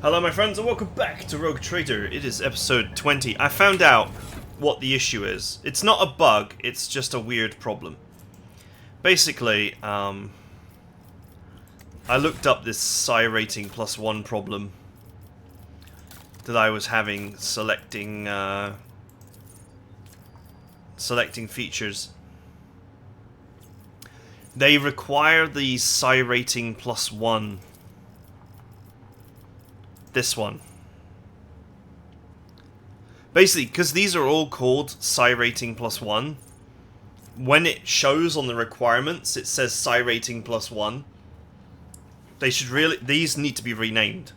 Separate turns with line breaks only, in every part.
Hello my friends and welcome back to Rogue Trader. It is episode 20. I found out what the issue is. It's not a bug, it's just a weird problem. Basically, I looked up this psi rating +1 problem that I was having selecting features. They require the psi rating +1. This one. Basically, because these are all called psi rating +1, when it shows on the requirements, it says psi rating +1. These need to be renamed.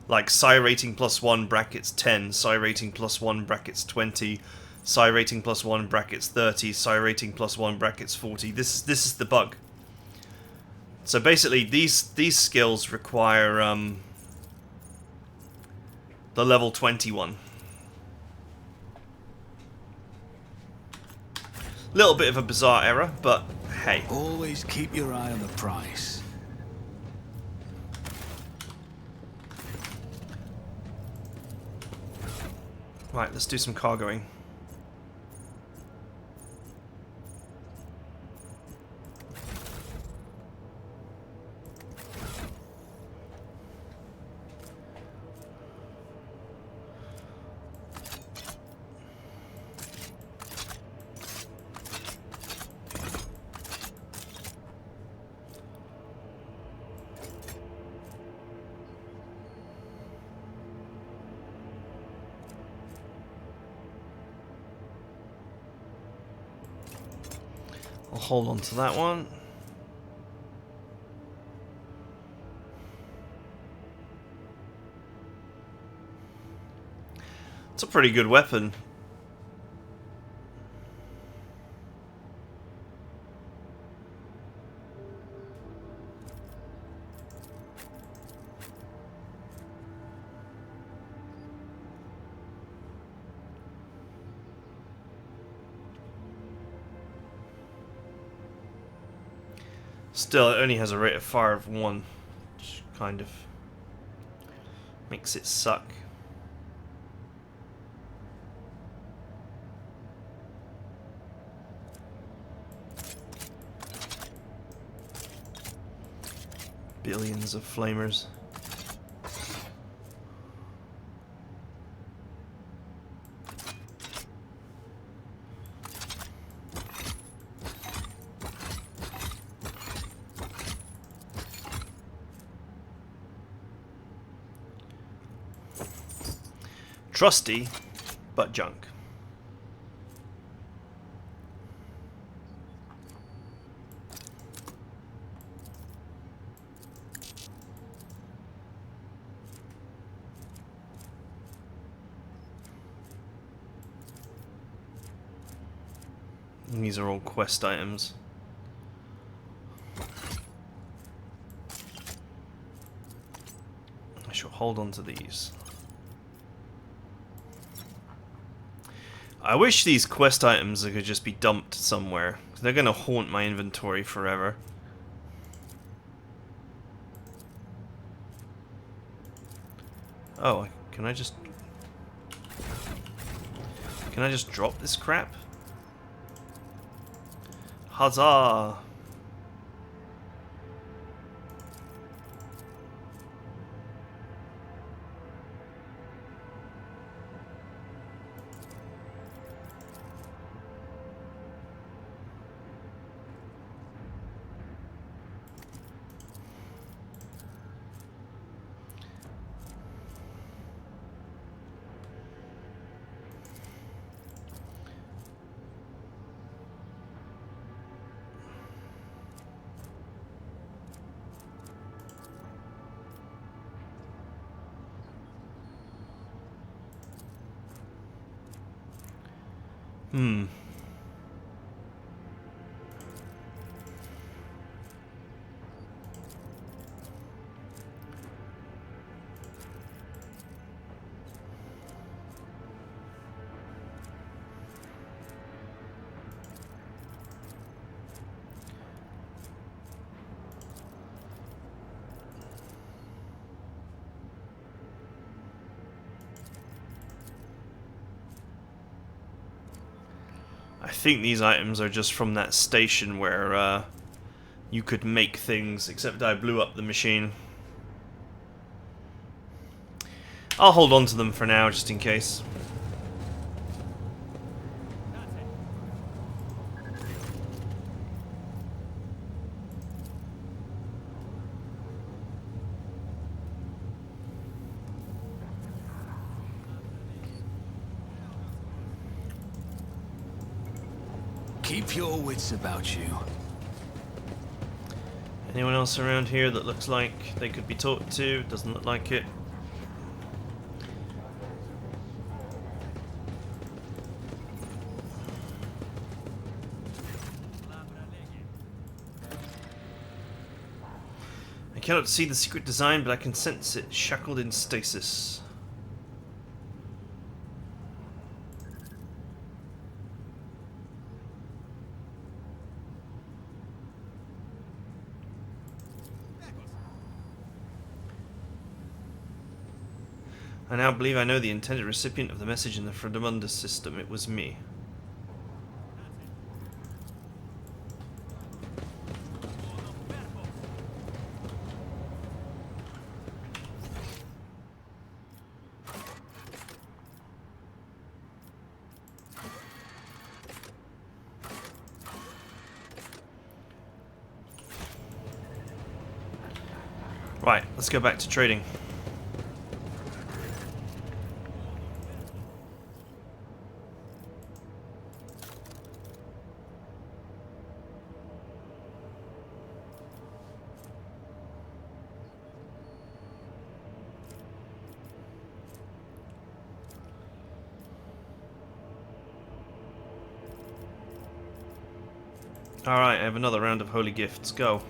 Like psi rating +1 brackets 10, psi rating +1 brackets 20, psi rating +1 brackets 30, psi rating +1 brackets 40. This is the bug. So basically, these skills require the level 21. Little bit of a bizarre error, but hey.
Always keep your eye on the price.
Right, let's do some cargoing. I'll hold on to that one. It's a pretty good weapon. Still, it only has a rate of fire of 1, which kind of makes it suck. Billions of flamers. Trusty, but junk. And these are all quest items. I shall hold on to these. I wish these quest items could just be dumped somewhere. They're gonna haunt my inventory forever. Oh, can I just drop this crap? Huzzah! Hmm. I think these items are just from that station where you could make things, except I blew up the machine. I'll hold on to them for now, just in case.
Keep your wits about you.
Anyone else around here that looks like they could be talked to? Doesn't look like it. I cannot see the secret design, but I can sense it shackled in stasis. I now believe I know the intended recipient of the message in the Fredamundus system. It was me. Right, let's go back to trading. Alright, I have another round of holy gifts. Go.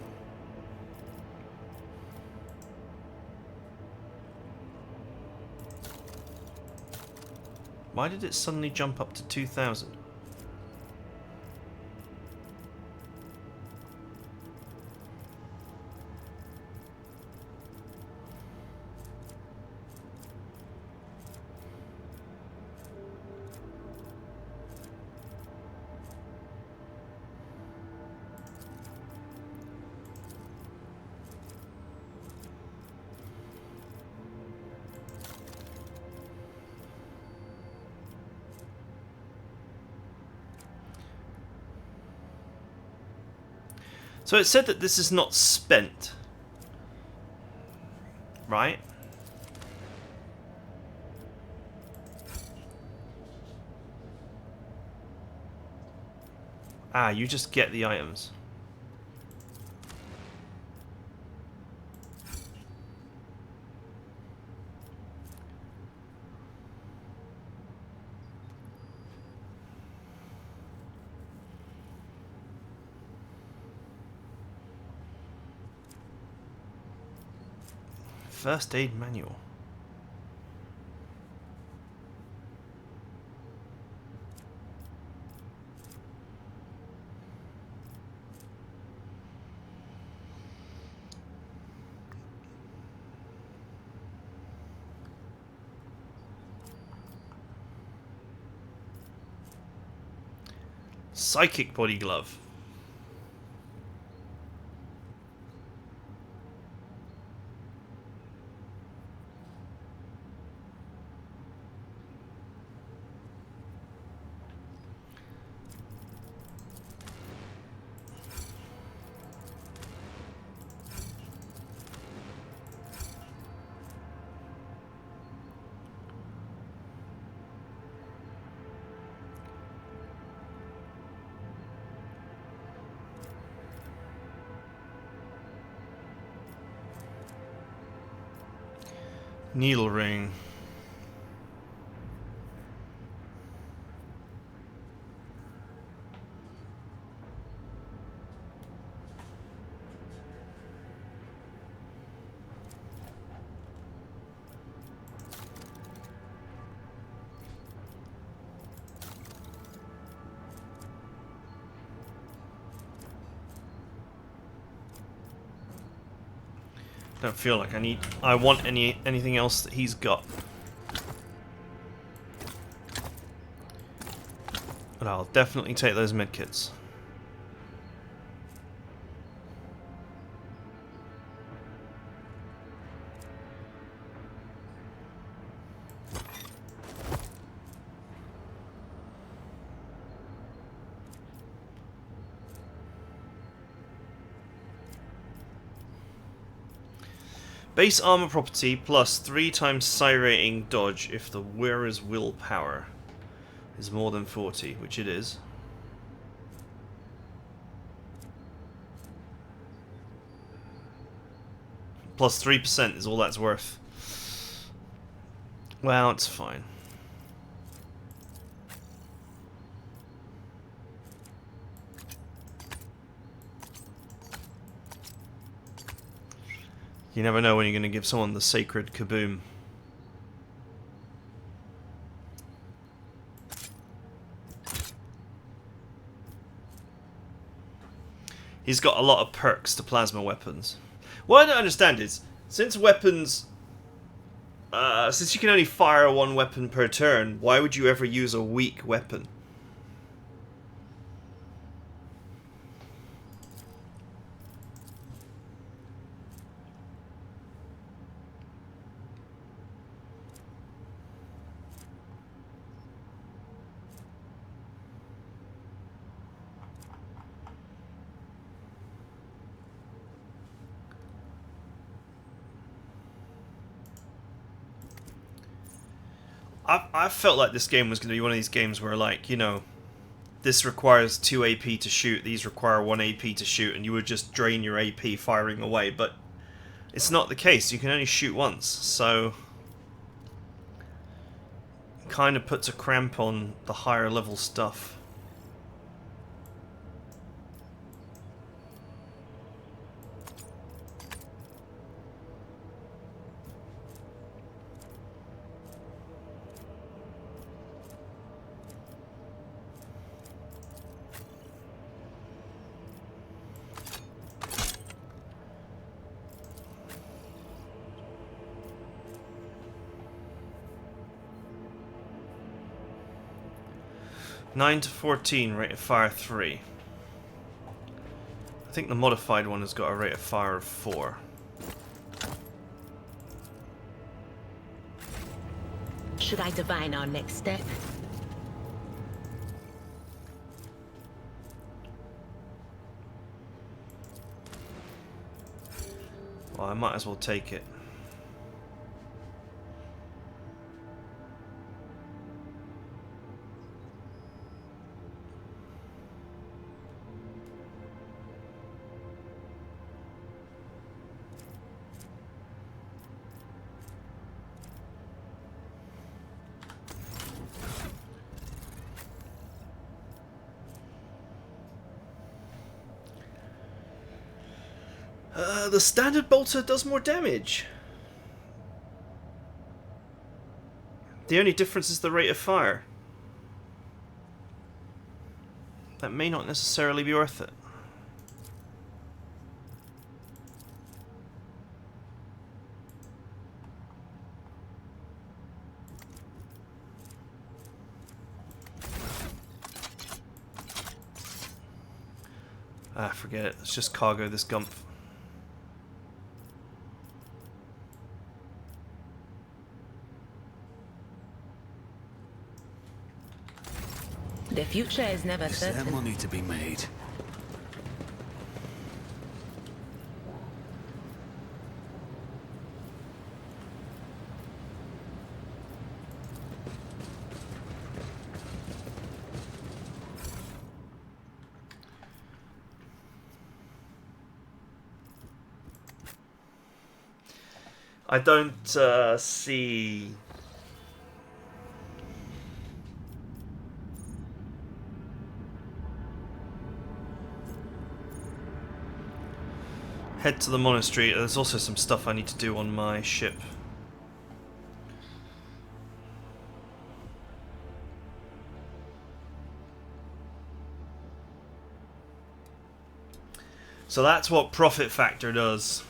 Why did it suddenly jump up to 2,000? So it said that this is not spent, right? Ah, you just get the items. First aid manual. Psychic body glove. Needle ring. Don't feel like I want anything else that he's got. But I'll definitely take those medkits. Base armor property plus 3 times psi rating dodge if the wearer's willpower is more than 40, which it is. Plus 3% is all that's worth. Well, it's fine. You never know when you're going to give someone the sacred kaboom. He's got a lot of perks to plasma weapons. What I don't understand is, since weapons... since you can only fire one weapon per turn, why would you ever use a weak weapon? I felt like this game was going to be one of these games where, like, you know, this requires 2 AP to shoot, these require 1 AP to shoot, and you would just drain your AP firing away, but it's not the case. You can only shoot once, so it kind of puts a cramp on the higher level stuff. Nine to 14, rate of fire 3. I think the modified one has got a rate of fire of 4.
Should I divine our next step?
Well, I might as well take it. The standard bolter does more damage. The only difference is the rate of fire. That may not necessarily be worth it. Ah, forget it. Let's just cargo this gump.
The future is never
Is there
certain.
money to be made?
I don't see... Head to the monastery. There's also some stuff I need to do on my ship. So that's what profit factor does.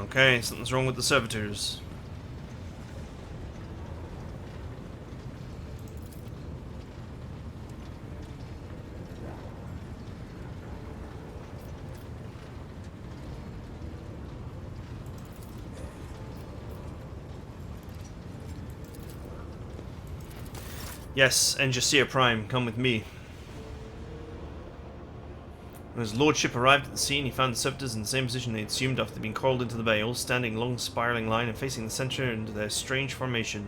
Okay, something's wrong with the servitors. Yes, Enjacia Prime, come with me. When his lordship arrived at the scene, he found the servitors in the same position they had assumed after being called into the bay, all standing in long spiraling line and facing the center into their strange formation.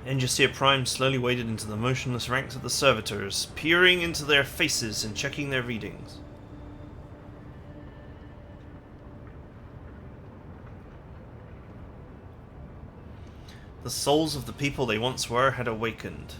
Enjacia Prime slowly waded into the motionless ranks of the servitors, peering into their faces and checking their readings. The souls of the people they once were had awakened.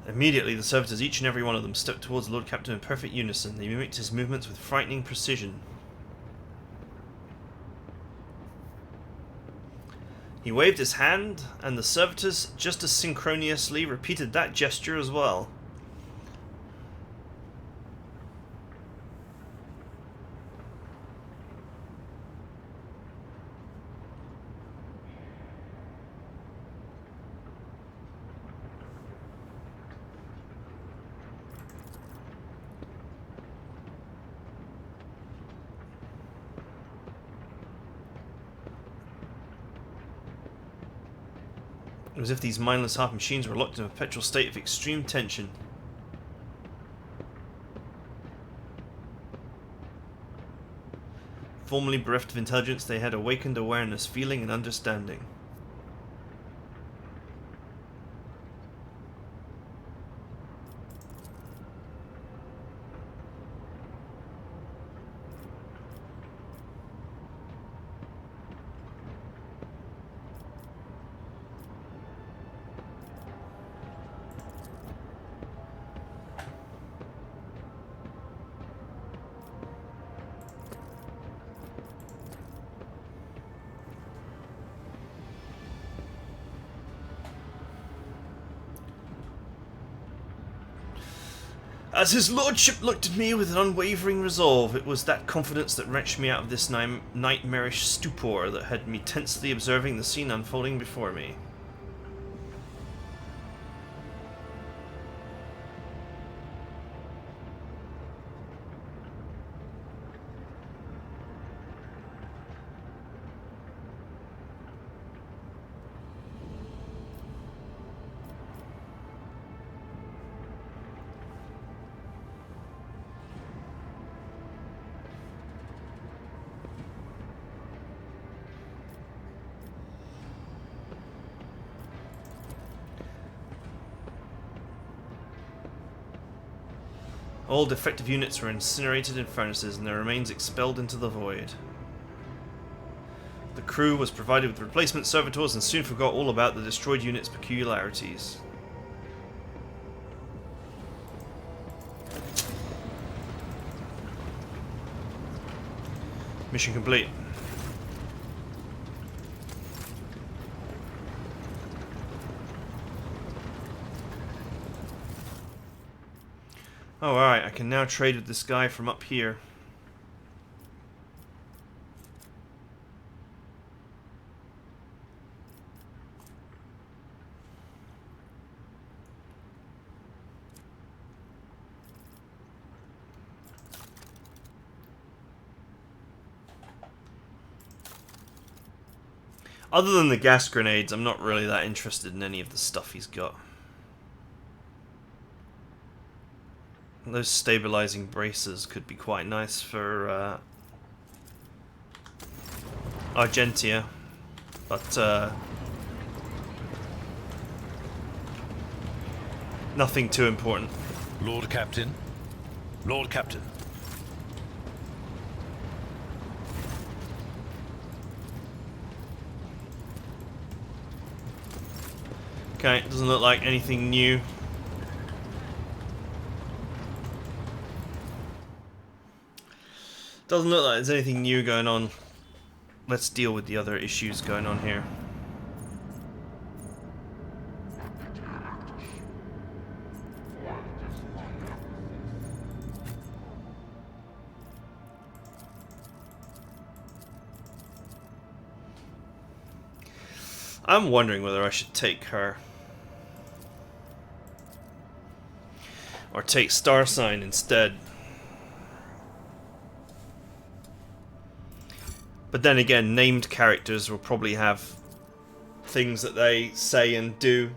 Immediately, the servitors, each and every one of them, stepped towards the Lord Captain in perfect unison. They mimicked his movements with frightening precision. He waved his hand, and the servitors, just as synchronously, repeated that gesture as well. It was as if these mindless half machines were locked in a perpetual state of extreme tension. Formerly bereft of intelligence, they had awakened awareness, feeling, and understanding. As his lordship looked at me with an unwavering resolve, it was that confidence that wrenched me out of this nightmarish stupor that had me tensely observing the scene unfolding before me. All defective units were incinerated in furnaces and their remains expelled into the void. The crew was provided with replacement servitors and soon forgot all about the destroyed unit's peculiarities. Mission complete. Oh, alright, I can now trade with this guy from up here. Other than the gas grenades, I'm not really that interested in any of the stuff he's got. Those stabilizing braces could be quite nice for Argentia, but nothing too important.
Lord Captain. Lord Captain.
Okay, doesn't look like anything new. Doesn't look like there's anything new going on. Let's deal with the other issues going on here. I'm wondering whether I should take her. Or take Star Sign instead. But then again, named characters will probably have things that they say and do.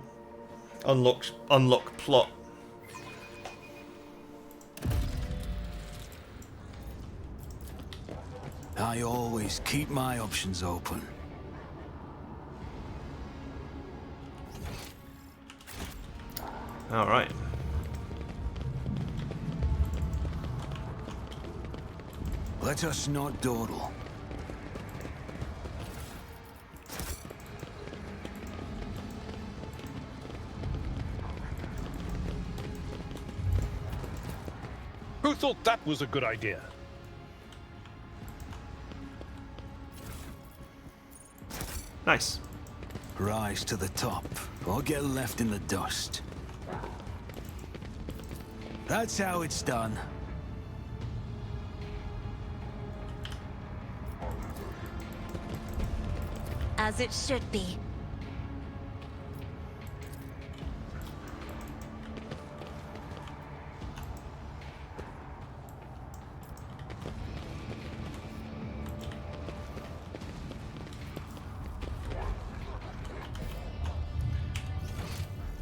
Unlock plot.
I always keep my options open.
Alright.
Let us not dawdle.
Who thought that was a good idea?
Nice.
Rise to the top, or get left in the dust. That's how it's done.
As it should be.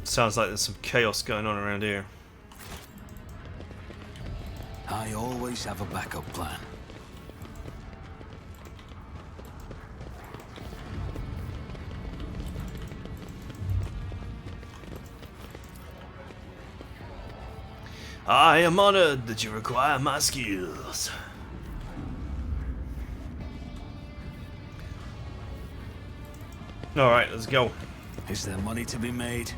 Sounds like there's some chaos going on around here.
I always have a backup plan.
I am honored that you require my skills. Alright, let's go.
Is there money to be made?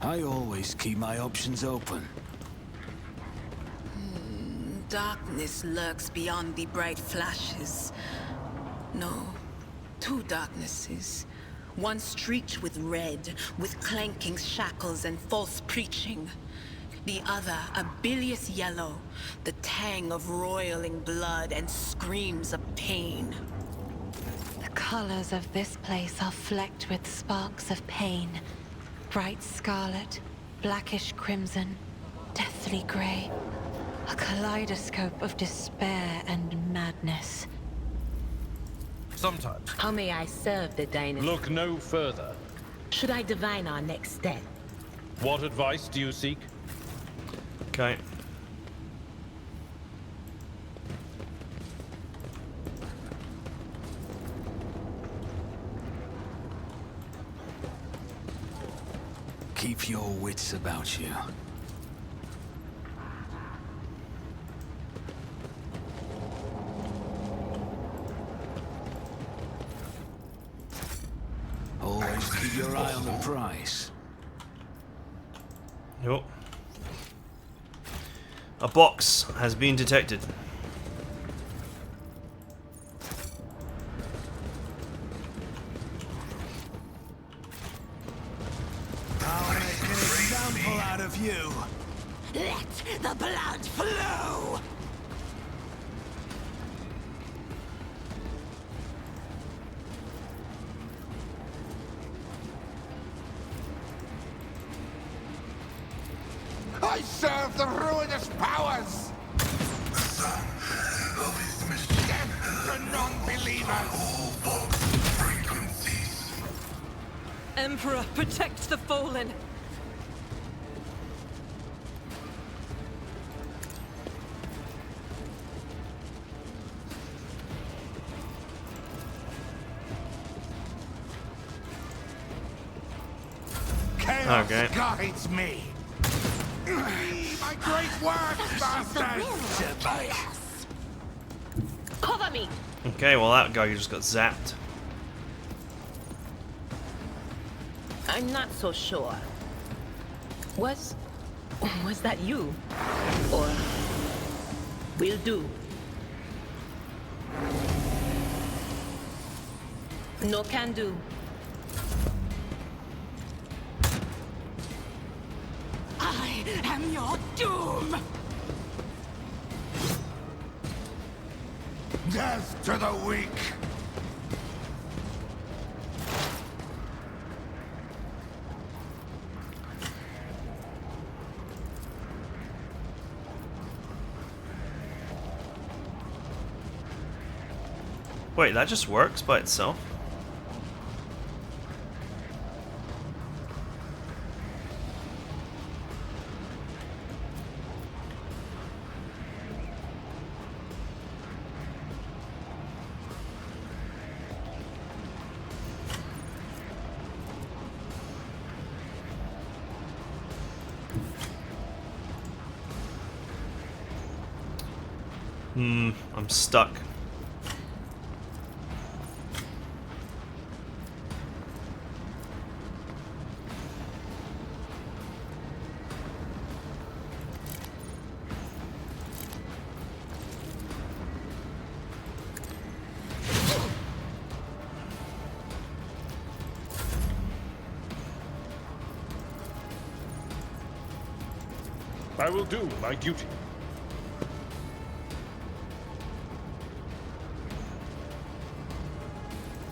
I always keep my options open.
Darkness lurks beyond the bright flashes. No, two darknesses. One streaked with red, with clanking shackles and false preaching. The other, a bilious yellow, the tang of roiling blood and screams of pain.
The colors of this place are flecked with sparks of pain. Bright scarlet, blackish crimson, deathly gray. A kaleidoscope of despair and madness.
Sometimes.
How may I serve the dynasty?
Look no further.
Should I divine our next step?
What advice do you seek?
Okay.
Keep your wits about you. Always keep your eye on the prize.
Yup. A box has been detected.
I'll make an example out of you.
Let the blood flow!
I serve the ruinous powers! Death to non-believers!
Emperor, protect the fallen!
Chaos
Okay.
guides me! My great work, masters!
Cover me!
Okay, well that guy just got zapped.
I'm not so sure. Was that you? Or will do? No can do.
I am your doom!
Death to the weak!
Wait, that just works by itself? I'm stuck.
I will do my duty.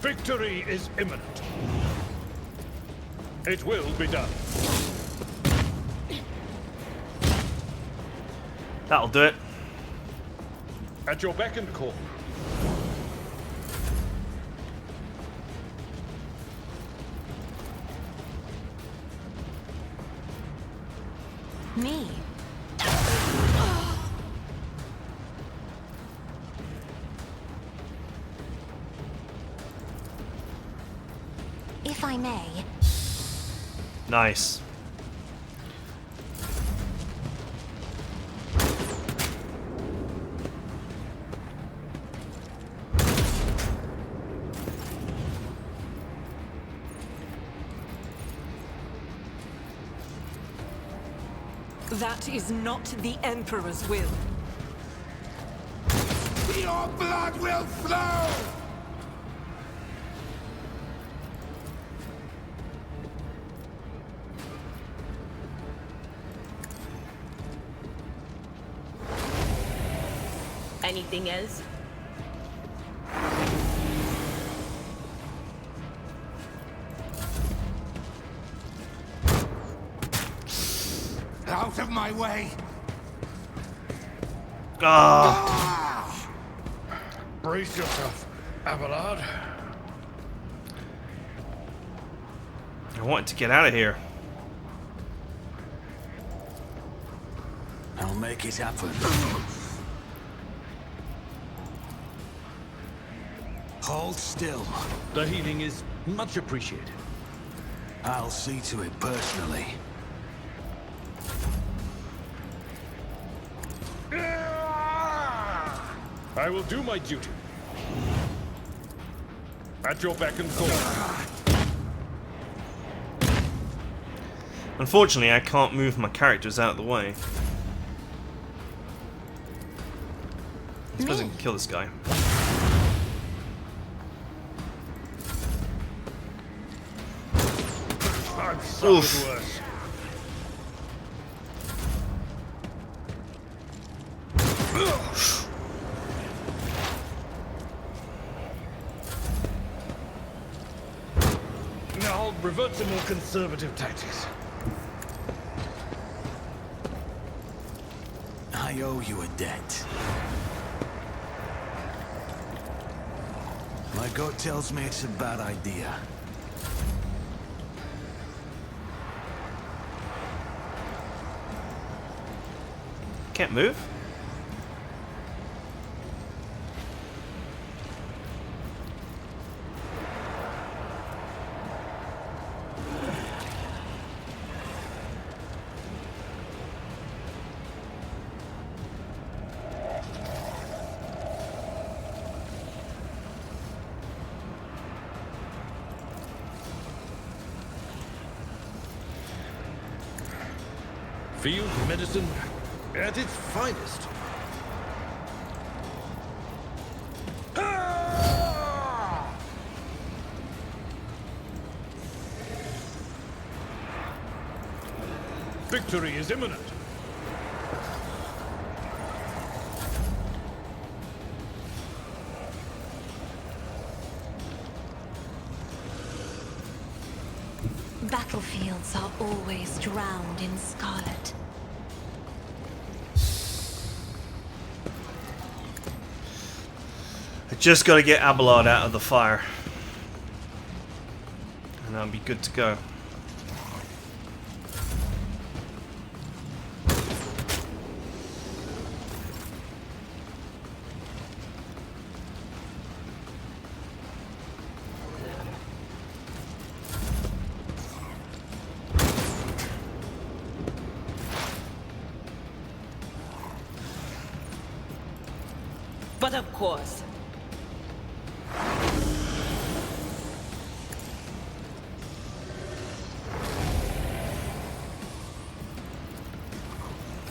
Victory is imminent. It will be done.
That'll do it.
At your beck and call.
Me? If I may.
Nice.
That is not the Emperor's will.
Your blood will flow!
Anything else?
Out of my way!
Ah!
Brace yourself, Abelard.
I want to get out of here.
I'll make it happen. Hold still.
The healing is much appreciated.
I'll see to it personally.
I will do my duty. At your beck and call.
Unfortunately, I can't move my characters out of the way. I suppose I can kill this guy.
I've suffered
Oof.
worse. Now I'll revert to more conservative tactics.
I owe you a debt. My gut tells me it's a bad idea.
Can't move?
Field medicine at its finest. Ah! Victory is imminent.
Battlefields are always drowned in scarlet.
I just got to get Abelard out of the fire. And I'll be good to go.
But of course.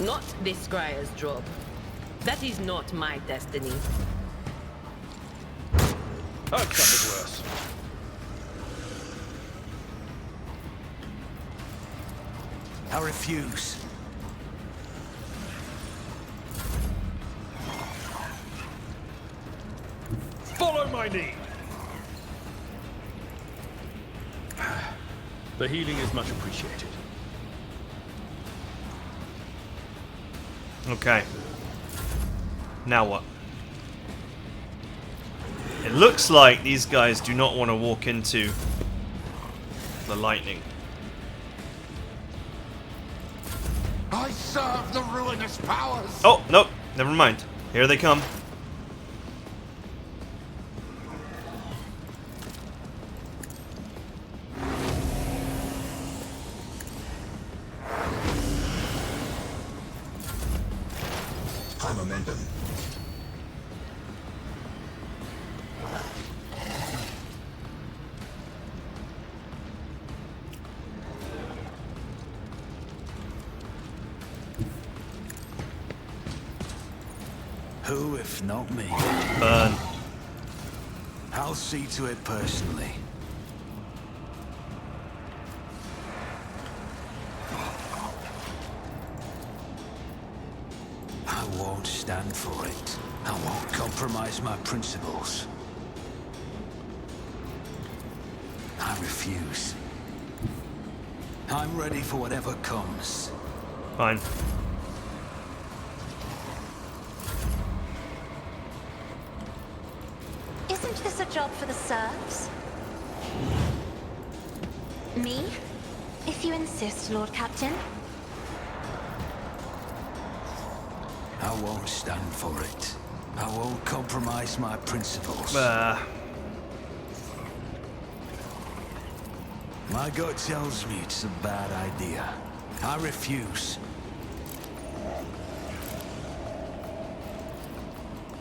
Not this Scryer's job. That is not my destiny.
I've suffered worse.
I refuse.
Follow my lead. The healing is much appreciated.
Okay. Now what? It looks like these guys do not want to walk into the lightning.
I serve the ruinous powers.
Oh, nope. Never mind. Here they come.
High momentum.
Who, if not me?
Burn.
I'll see to it personally. I won't stand for it. I won't compromise my principles. I refuse. I'm ready for whatever comes.
Fine.
Isn't this a job for the serfs? Me? If you insist, Lord Captain.
I won't stand for it. I won't compromise my principles. My gut tells me it's a bad idea. I refuse.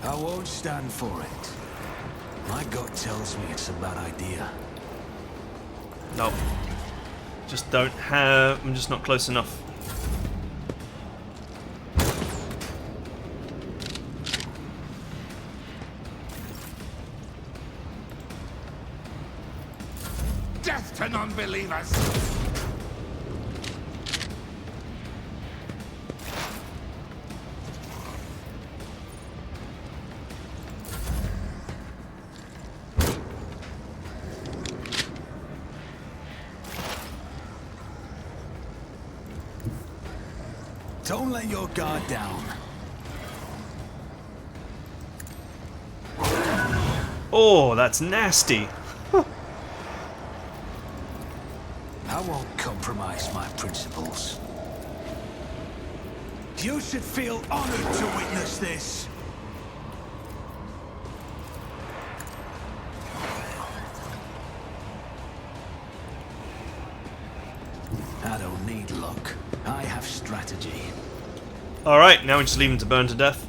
I won't stand for it. My gut tells me it's a bad idea.
Nope. Just don't have... I'm just not close enough.
Death to non-believers.
Don't let your guard down.
Oh, that's nasty.
I won't compromise my principles. You should feel honored to witness this. I don't need luck. I have strategy.
Alright, now we just leave him to burn to death.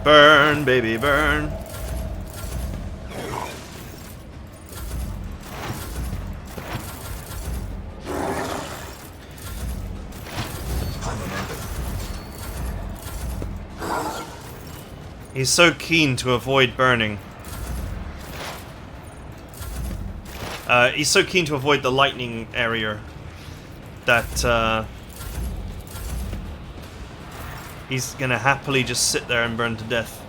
Burn, baby, burn. He's so keen to avoid burning. He's so keen to avoid the lightning area that he's gonna happily just sit there and burn to death.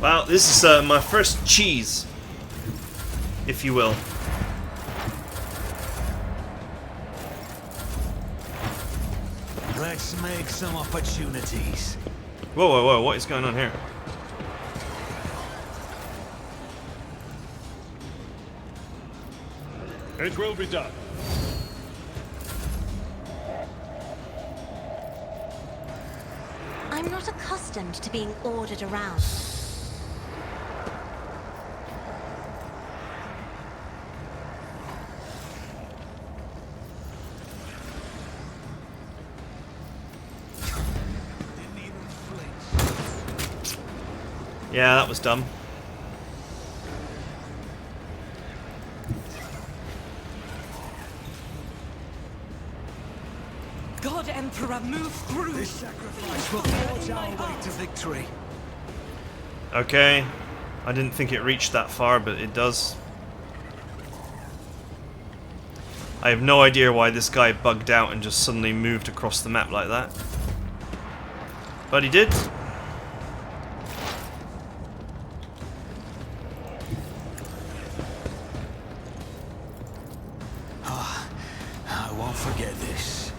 Well, this is my first cheese, if you will.
Let's make some opportunities.
Whoa, whoa, whoa, what is going on here?
It will be done.
I'm not accustomed to being ordered around.
Yeah, that was dumb.
God, Emperor, move through!
This sacrifice will forge our way to victory.
Okay. I didn't think it reached that far, but it does. I have no idea why this guy bugged out and just suddenly moved across the map like that. But he did.
I won't forget this.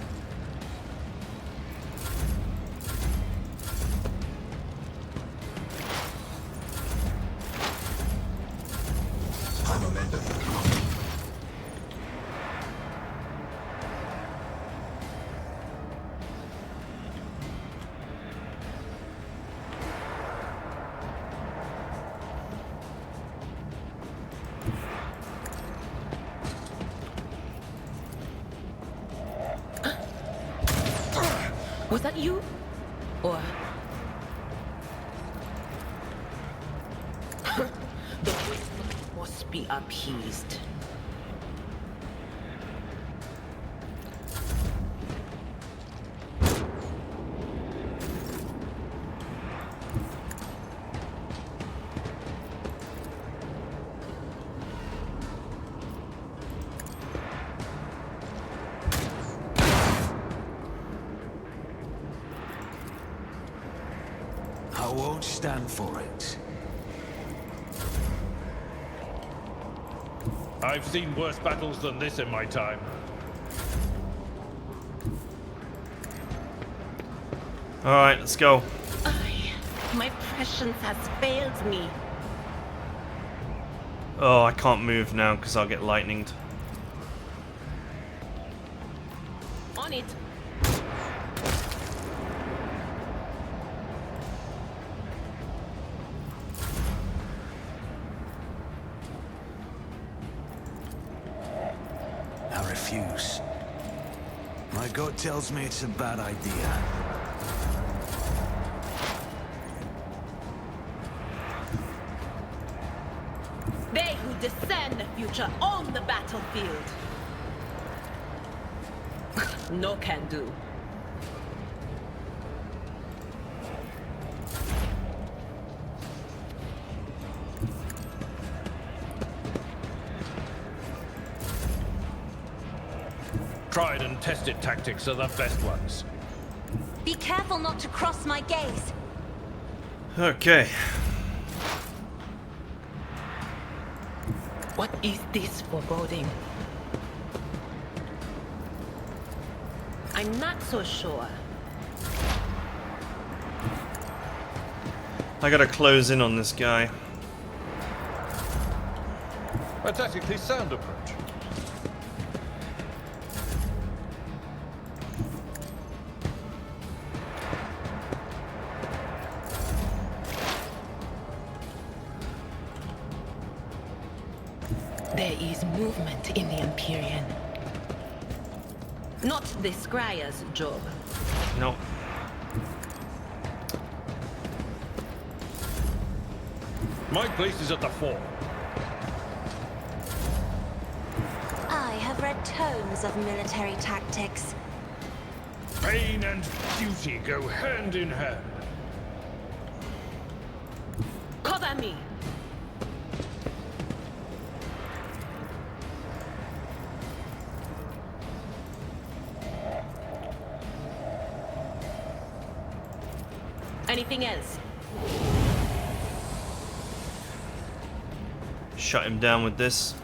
High momentum.
Was that you? Or... the whisper must be appeased.
I won't stand for it.
I've seen worse battles than this in my time.
Alright, let's go.
My prescience has failed me.
Oh, I can't move now because I'll get lightninged.
On it.
I refuse. My gut tells me it's a bad idea.
They who discern the future own the battlefield. No can do.
Tried and tested tactics are the best ones.
Be careful not to cross my gaze.
Okay.
What is this foreboding? I'm not so sure.
I gotta close in on this guy.
A tactically sound approach.
There is movement in the Empyrean. Not the Scryer's job.
No.
My place is at the fore.
I have read tomes of military tactics.
Pain and duty go hand in hand.
Cover me! Anything else?
Shut him down with this.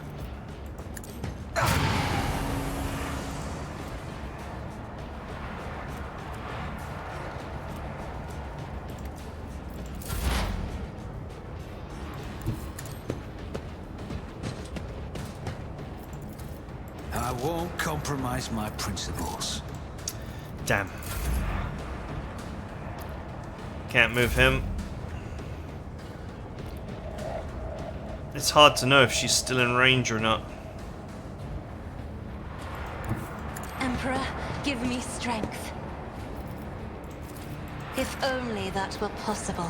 I won't compromise my principles.
Damn. Can't move him. It's hard to know if she's still in range or not.
Emperor, give me strength. If only that were possible.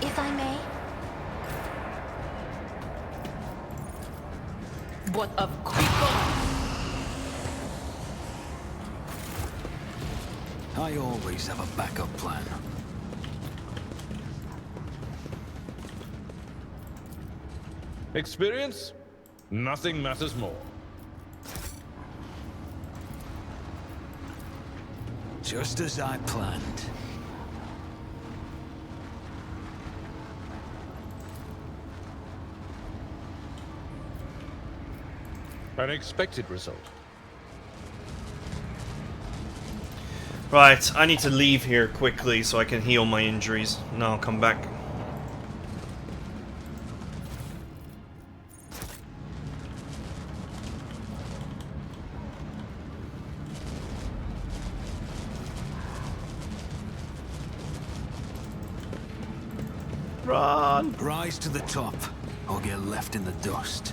If I may.
What of Quico?
I always have a backup plan.
Experience? Nothing matters more.
Just as I planned.
An expected result.
Right, I need to leave here quickly so I can heal my injuries, and I'll come back. Run!
Rise to the top, or get left in the dust.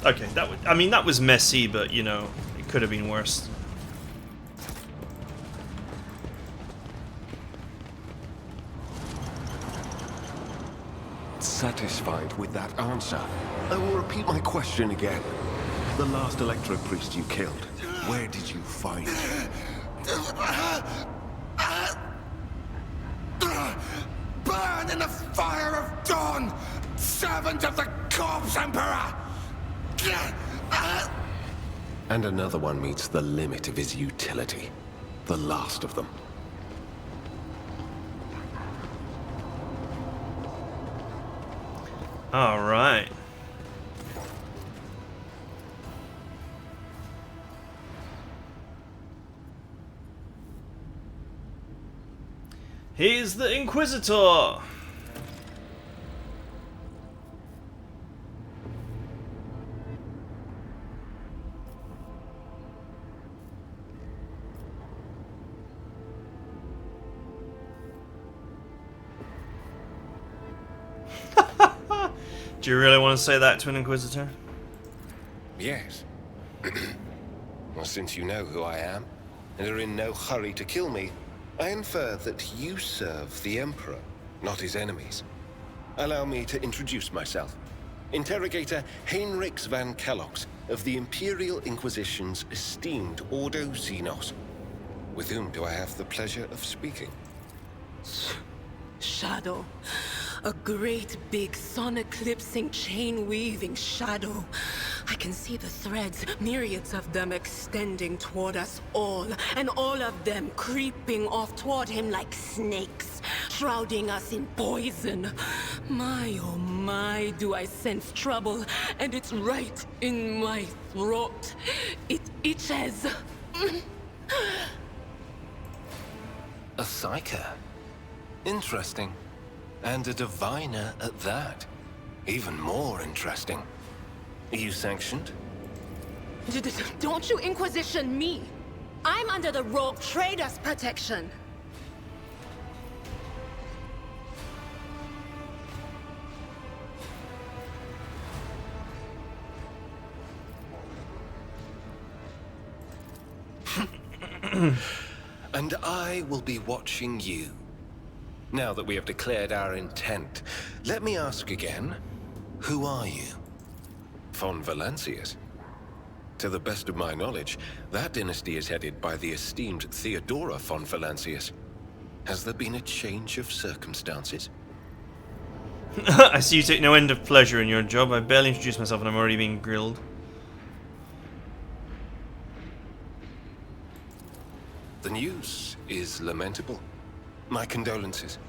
Okay, I mean, that was messy, but, you know, it could have been worse.
Satisfied with that answer, I will repeat my question again. The last Electro Priest you killed, where did you find him?
Burn in the fire of dawn, servant of the Corpse Emperor!
And another one meets the limit of his utility. The last of them.
All right. He's the Inquisitor.
Do you really want to say that to an Inquisitor?
Yes. Well, since you know who I am, and are in no hurry to kill me, I infer that you serve the Emperor, not his enemies. Allow me to introduce myself. Interrogator Heinrichs van Kellogg's of the Imperial Inquisition's esteemed Ordo Xenos. With whom do I have the pleasure of speaking?
Shadow. A great big sun-eclipsing, chain-weaving shadow. I can see the threads, myriads of them extending toward us all, and all of them creeping off toward him like snakes, shrouding us in poison. My, oh my, do I sense trouble, and it's right in my throat. It itches.
A psyker. Interesting. And a diviner at that. Even more interesting. Are you sanctioned?
Don't you Inquisition me! I'm under the rogue trader's protection!
And I will be watching you. Now that we have declared our intent, let me ask again, who are you? Von Valancius? To the best of my knowledge, that dynasty is headed by the esteemed Theodora von Valancius. Has there been a change of circumstances?
I see you take no end of pleasure in your job. I barely introduced myself and I'm already being grilled.
The news is lamentable. My condolences.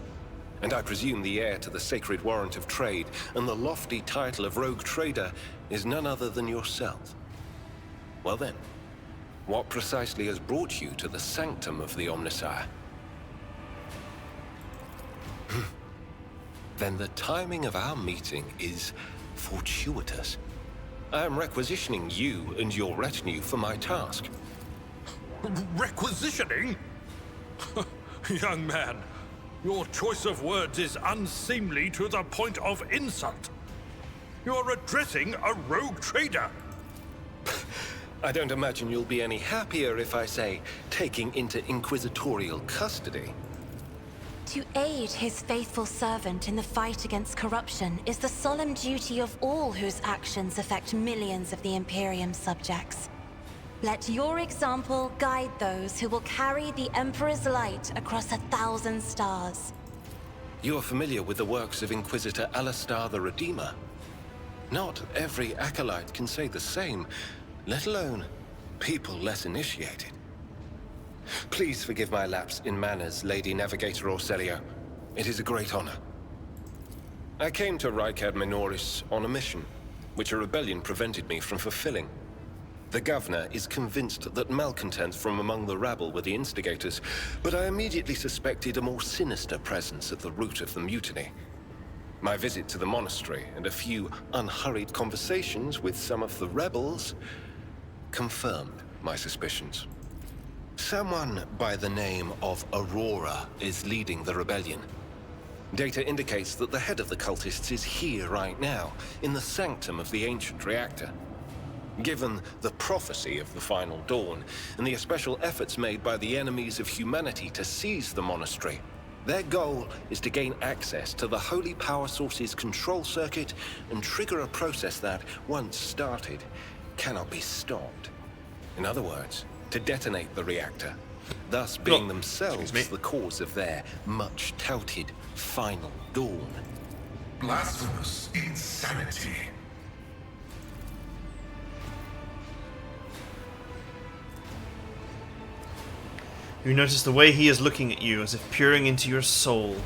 And I presume the heir to the sacred warrant of trade and the lofty title of rogue trader is none other than yourself. Well then, what precisely has brought you to the sanctum of the Omnissiah? Then the timing of our meeting is fortuitous. I am requisitioning you and your retinue for my task.
Requisitioning? Young man, your choice of words is unseemly to the point of insult. You're addressing a rogue trader.
I don't imagine you'll be any happier if I say taking into inquisitorial custody.
To aid his faithful servant in the fight against corruption is the solemn duty of all whose actions affect millions of the Imperium's subjects. Let your example guide those who will carry the Emperor's light across 1,000 stars.
You are familiar with the works of Inquisitor Alistar the Redeemer. Not every acolyte can say the same, let alone people less initiated. Please forgive my lapse in manners, Lady Navigator Orselio. It is a great honor. I came to Rykad Minoris on a mission, which a rebellion prevented me from fulfilling. The governor is convinced that malcontents from among the rabble were the instigators, but I immediately suspected a more sinister presence at the root of the mutiny. My visit to the monastery and a few unhurried conversations with some of the rebels confirmed my suspicions. Someone by the name of Aurora is leading the rebellion. Data indicates that the head of the cultists is here right now, in the sanctum of the ancient reactor. Given the prophecy of the Final Dawn, and the especial efforts made by the enemies of humanity to seize the monastery, their goal is to gain access to the holy power source's control circuit and trigger a process that, once started, cannot be stopped. In other words, to detonate the reactor, thus being themselves the cause of their much-touted Final Dawn.
Blasphemous insanity.
You notice the way he is looking at you, as if peering into your soul.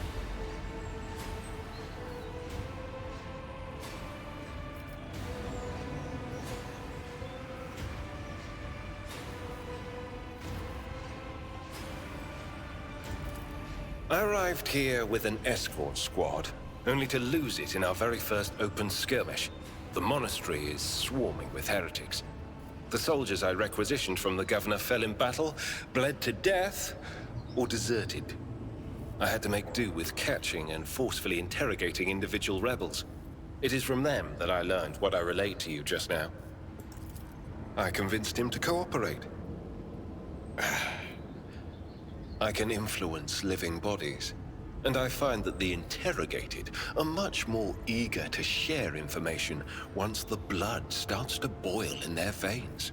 I arrived here with an escort squad, only to lose it in our very first open skirmish. The monastery is swarming with heretics. The soldiers I requisitioned from the governor fell in battle, bled to death, or deserted. I had to make do with catching and forcefully interrogating individual rebels. It is from them that I learned what I relayed to you just now. I convinced him to cooperate. I can influence living bodies, and I find that the interrogated are much more eager to share information once the blood starts to boil in their veins.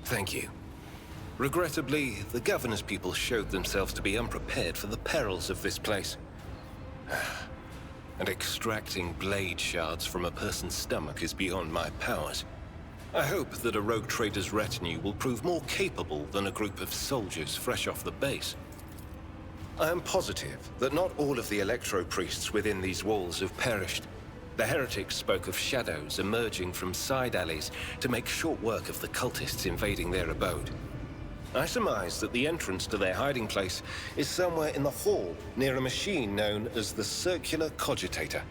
Thank you. Regrettably, the governor's people showed themselves to be unprepared for the perils of this place. And extracting blade shards from a person's stomach is beyond my powers. I hope that a rogue trader's retinue will prove more capable than a group of soldiers fresh off the base. I am positive that not all of the electro-priests within these walls have perished. The heretics spoke of shadows emerging from side alleys to make short work of the cultists invading their abode. I surmise that the entrance to their hiding place is somewhere in the hall near a machine known as the Circular Cogitator.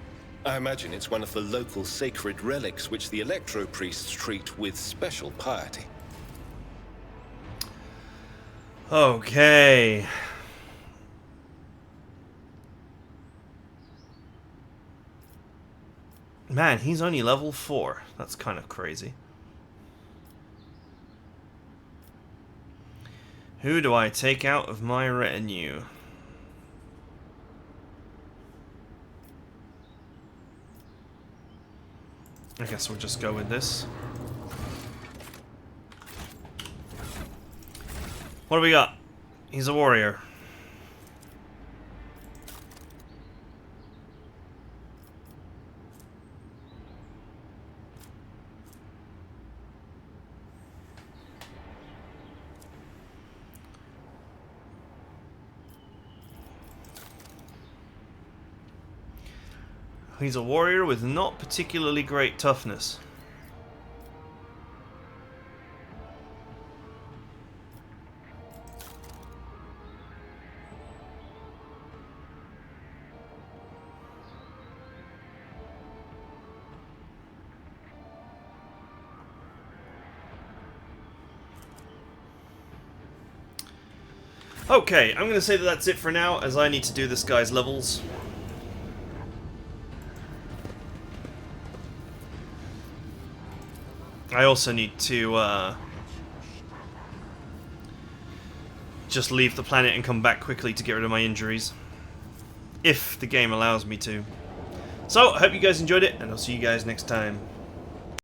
I imagine it's one of the local sacred relics which the electro-priests treat with special piety.
Okay. Man, he's only level 4. That's kind of crazy. Who do I take out of my retinue? I guess we'll just go with this. What do we got? He's a warrior. He's a warrior with not particularly great toughness. Okay, I'm going to say that that's it for now, as I need to do this guy's levels. I also need to just leave the planet and come back quickly to get rid of my injuries. If the game allows me to. So, I hope you guys enjoyed it, and I'll see you guys next time.